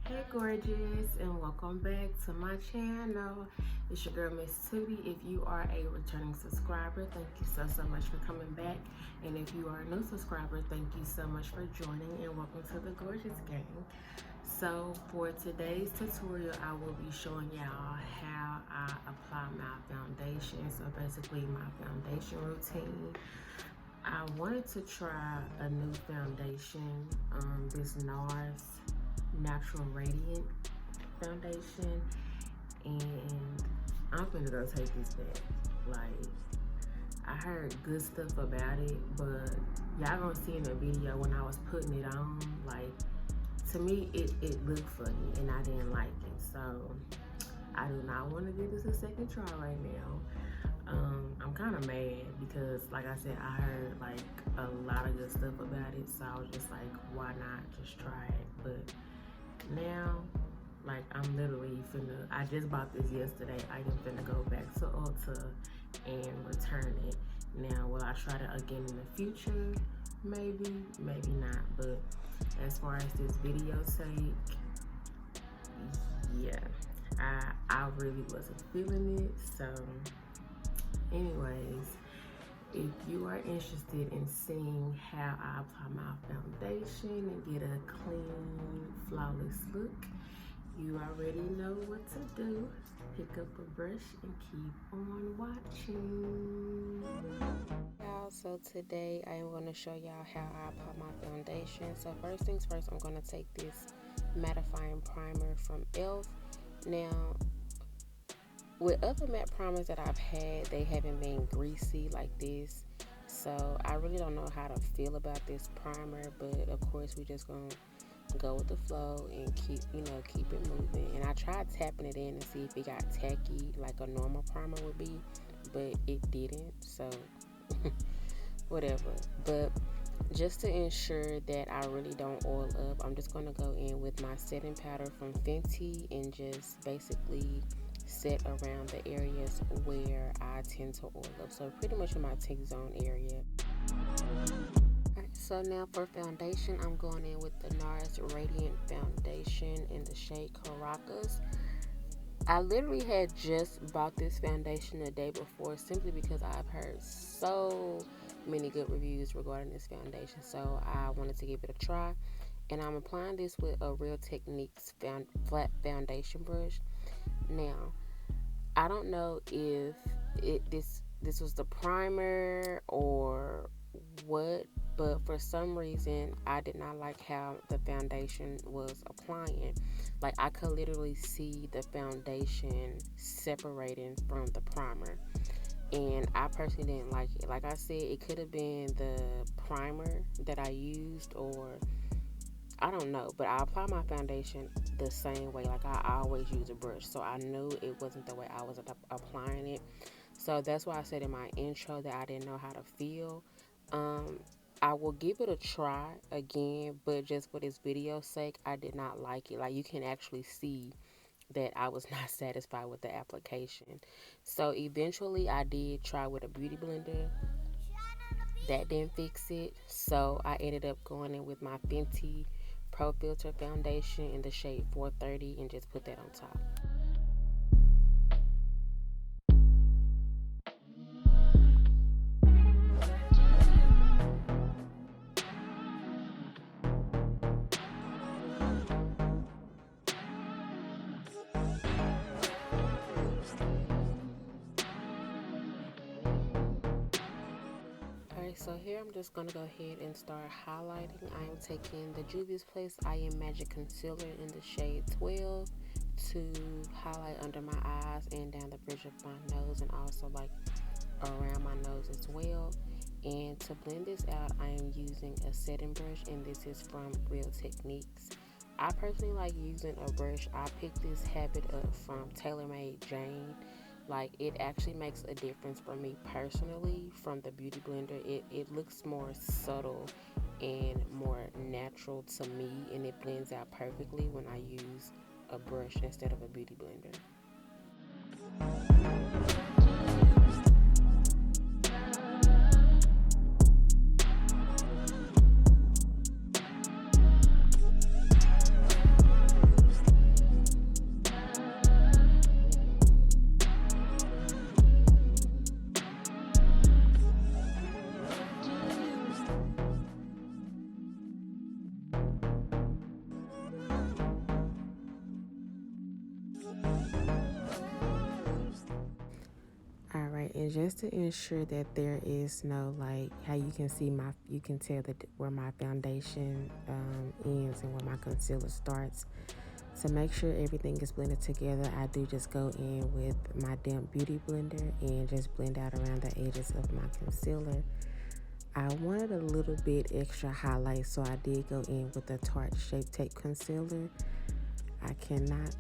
Hey gorgeous, and welcome back to my channel. It's your girl Miss Tuttie. If you are a returning subscriber, thank you so much for coming back. And if you are a new subscriber, thank you so much for joining, and welcome to the Gorgeous Gang. So for today's tutorial, I will be showing y'all how I apply my foundation. So basically my foundation routine. I wanted to try a new foundation, this NARS Natural Radiant foundation, and I'm finna go take this back. Like, I heard good stuff about it, but y'all gonna see in the video when I was putting it on, like, to me it looked funny and I didn't like it. So I do not want to give this a second try right now. I'm kind of mad because, like I said, I heard like a lot of good stuff about it, so I was just like, why not just try it? But now, like, I'm literally finna, I just bought this yesterday. I am finna go back to Ulta and return it. Now, will I try it again in the future? Maybe, maybe not. But as far as this video sake, yeah, I really wasn't feeling it. So anyways, if you are interested in seeing how I apply my foundation and get a clean, flawless look, you already know what to do. Pick up a brush and keep on watching. Y'all, so today I am going to show y'all how I apply my foundation. So first things first, I'm going to take this mattifying primer from E.L.F. Now, with other matte primers that I've had, they haven't been greasy like this. So I really don't know how to feel about this primer, but of course we just gonna go with the flow and keep it moving. And I tried tapping it in to see if it got tacky like a normal primer would be, but it didn't, so whatever. But just to ensure that I really don't oil up, I'm just gonna go in with my setting powder from Fenty and just basically set around the areas where I tend to oil up, so pretty much in my T-zone area. Alright, so now for foundation, I'm going in with the NARS Radiant Foundation in the shade Caracas. I literally had just bought this foundation the day before simply because I've heard so many good reviews regarding this foundation, so I wanted to give it a try. And I'm applying this with a Real Techniques flat foundation brush. Now, I don't know if this was the primer or what, but for some reason I did not like how the foundation was applying. Like, I could literally see the foundation separating from the primer, and I personally didn't like it. Like I said, it could have been the primer that I used, or I don't know, but I apply my foundation the same way. Like, I always use a brush, so I knew it wasn't the way I was applying it. So that's why I said in my intro that I didn't know how to feel. I will give it a try again, but just for this video's sake, I did not like it. Like, you can actually see that I was not satisfied with the application. So eventually I did try with a beauty blender. That didn't fix it, so I ended up going in with my Fenty Pro Filter foundation in the shade 430 and just put that on top. So here I'm just going to go ahead and start highlighting. I am taking the Juvia's Place I Am Magic Concealer in the shade 12 to highlight under my eyes and down the bridge of my nose, and also like around my nose as well. And to blend this out, I am using a setting brush, and this is from Real Techniques. I personally like using a brush. I picked this habit up from TaylorMade Jane. Like, it actually makes a difference for me personally from the beauty blender. It looks more subtle and more natural to me, and it blends out perfectly when I use a brush instead of a beauty blender. Alright, and just to ensure that there is no, like, how you can see you can tell that where my foundation ends and where my concealer starts. To make sure everything is blended together, I do just go in with my damp beauty blender and just blend out around the edges of my concealer. I wanted a little bit extra highlight, so I did go in with the Tarte Shape Tape Concealer. I cannot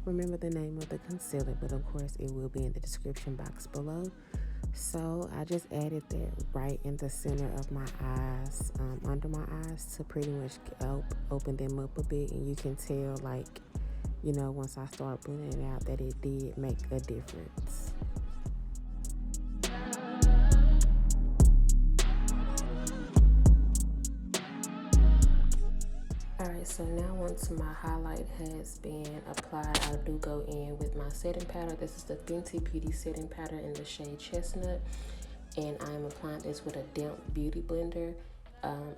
remember the name of the concealer, but of course it will be in the description box below. So I just added that right in the center of my eyes, under my eyes, to pretty much open them up a bit. And you can tell, like, once I start blending it out, that it did make a difference. Alright, so now once my highlight has been applied, I do go in with my setting powder. This is the Fenty Beauty setting powder in the shade Chestnut. And I'm applying this with a damp beauty blender.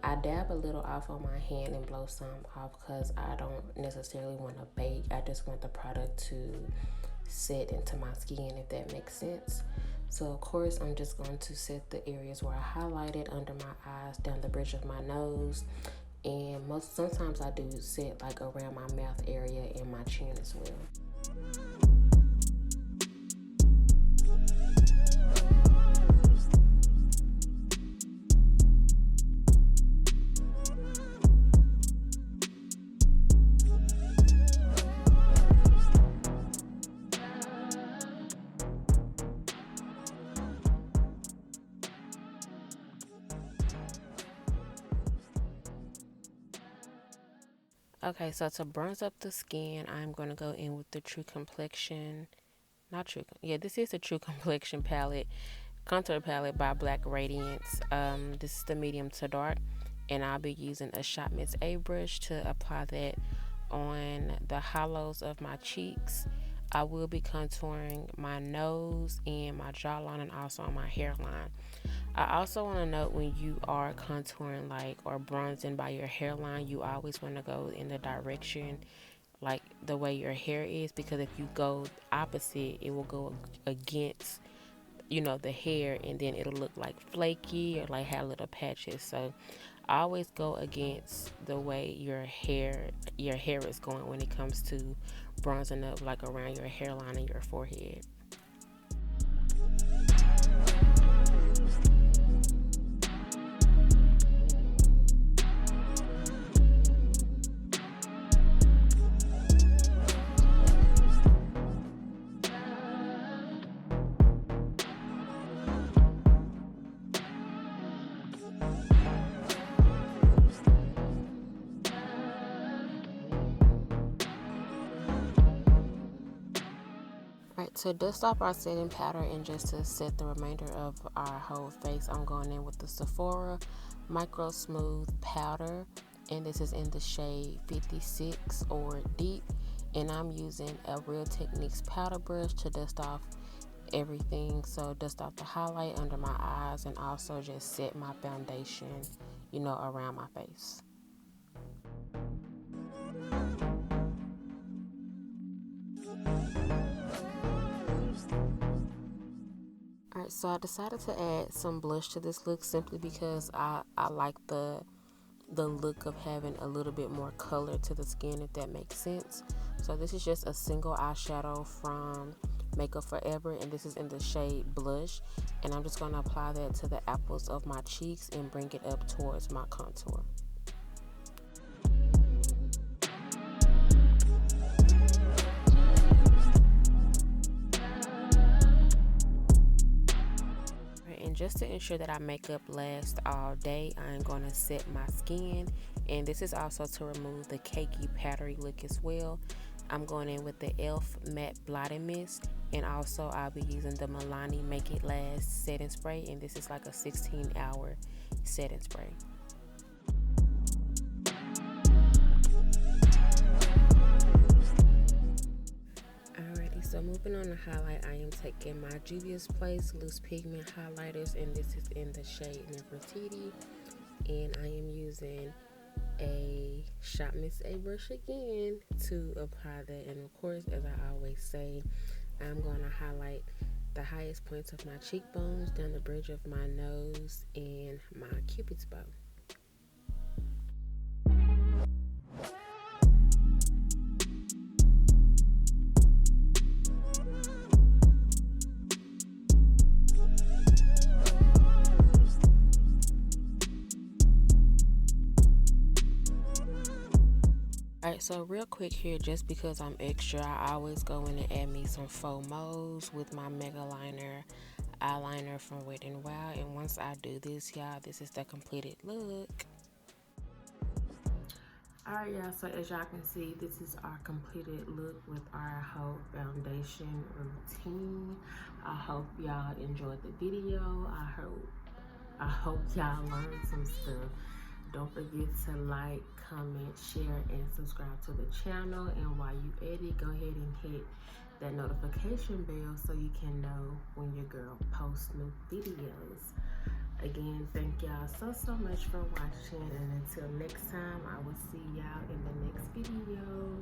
I dab a little off on my hand and blow some off because I don't necessarily want to bake. I just want the product to set into my skin, if that makes sense. So of course I'm just going to set the areas where I highlighted under my eyes, down the bridge of my nose, and sometimes I do set like around my mouth area and my chin as well. Okay, so to bronze up the skin, I'm going to go in with the this is the True Complexion palette, contour palette by Black Radiance. This is the medium to dark, and I'll be using a Shot Miss A brush to apply that on the hollows of my cheeks. I will be contouring my nose and my jawline, and also on my hairline. I also want to note, when you are contouring or bronzing by your hairline, you always want to go in the direction like the way your hair is, because if you go opposite, it will go against the hair, and then it'll look like flaky or like have little patches. So always go against the way your hair is going when it comes to bronzing up, like around your hairline and your forehead. To dust off our setting powder and just to set the remainder of our whole face, I'm going in with the Sephora Microsmooth powder, and this is in the shade 56 or Deep, and I'm using a Real Techniques powder brush to dust off everything. So dust off the highlight under my eyes, and also just set my foundation around my face. Alright, so I decided to add some blush to this look simply because I like the look of having a little bit more color to the skin, if that makes sense. So this is just a single eyeshadow from Makeup Forever, and this is in the shade Blush, and I'm just going to apply that to the apples of my cheeks and bring it up towards my contour. Just to ensure that our makeup lasts all day, I'm going to set my skin, and this is also to remove the cakey powdery look as well. I'm going in with the E.L.F matte blotting mist, and also I'll be using the Milani Make It Last setting spray, and this is like a 16-hour setting spray. So moving on to highlight, I am taking my Juvia's Place Loose Pigment Highlighters, and this is in the shade Nefertiti, and I am using a Shot Miss A brush again to apply that. And of course, as I always say, I'm going to highlight the highest points of my cheekbones, down the bridge of my nose, and my cupid's bow. Alright, so real quick here, just because I'm extra, I always go in and add me some faux moles with my mega liner eyeliner from Wet n Wild. And once I do this, y'all, this is the completed look. Alright, y'all, so as y'all can see, this is our completed look with our whole foundation routine. I hope y'all enjoyed the video. I hope y'all learned some stuff. Don't forget to like, comment, share, and subscribe to the channel. And while you edit, go ahead and hit that notification bell so you can know when your girl posts new videos. Again, thank y'all so much for watching. And until next time, I will see y'all in the next video.